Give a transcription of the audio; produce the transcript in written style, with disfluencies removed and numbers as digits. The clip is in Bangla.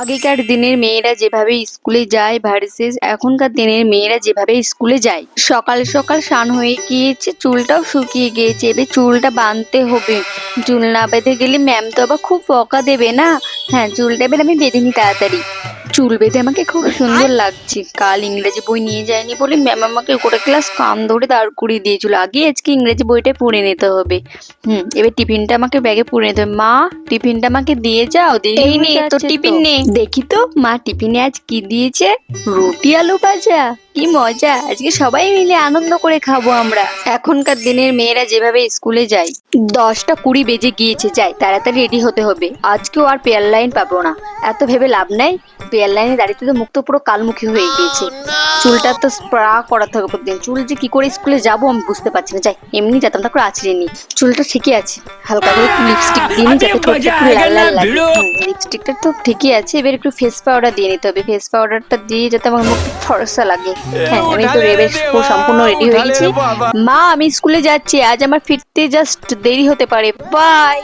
আগেকার দিনের মেয়েরা যেভাবে স্কুলে যায় ভার্সেস এখনকার দিনের মেয়েরা যেভাবে স্কুলে যায়। সকাল সকাল স্নান হয়ে গিয়েছে, চুলটাও শুকিয়ে গিয়েছে, এবার চুলটা বাঁধতে হবে। চুল না বেঁধে গেলে ম্যাম তো আবার খুব বকা দেবে না। হ্যাঁ, চুলটা এবার আমি বেঁধে নি তাড়াতাড়ি। চুল বেঁধে আমাকে খুব সুন্দর লাগছে। কাল ইংরেজি বই নিয়ে যায়নি বলে ম্যাম আমাকে গোটা ক্লাস কান ধরে দাঁড় করিয়ে দিয়েছিল। আগে আজকে ইংরেজি বইটা পড়ে নিতে হবে। এবার টিফিনটা আমাকে ব্যাগে পুরে নিতে হবে। মা, টিফিনটা আমাকে দিয়ে যাও। এই নে তোর টিফিন নে। দেখি তো মা টিফিনে আজ কি দিয়েছে। রুটি আলু ভাজা, কি মজা! আজকে সবাই মিলে আনন্দ করে খাবো আমরা। এখনকার দিনের মেয়েরা যেভাবে স্কুলে যায়, 10টা 20 বেজে গিয়েছে, যাই তাড়াতাড়ি রেডি হতে হবে। আজকেও আর পেয়ার লাইন পাবো না। এত ভেবে লাভ নাই। পেয়ার লাইনে দাঁড়িয়ে তো মুখ তো পুরো কালমুখী হয়ে গিয়েছে। চুলটা তো স্প্রা করাতে হবে প্রতিদিন। চুল যে কি করে স্কুলে যাবো আমি বুঝতে পারছি না। যাই এমনি যেতাম, তারপর আছড়ে নি। চুলটা ঠিকই আছে, হালকা করে একটু লিপস্টিক দিয়ে নি যাতে ঠোঁটটা একটু লাল লাল লাগে। লিপস্টিকটা তো ঠিকই আছে, এবার একটু ফেস পাউডার দিয়ে নিতে হবে। ফেস পাউডারটা দিয়ে যাতে আমার মুখ ফর্সা লাগে। হ্যাঁ, আমি তো সম্পূর্ণ রেডি হয়ে গেছি। মা, আমি স্কুলে যাচ্ছি, আজ আমার ফিরতে জাস্ট দেরি হতে পারে। বাই।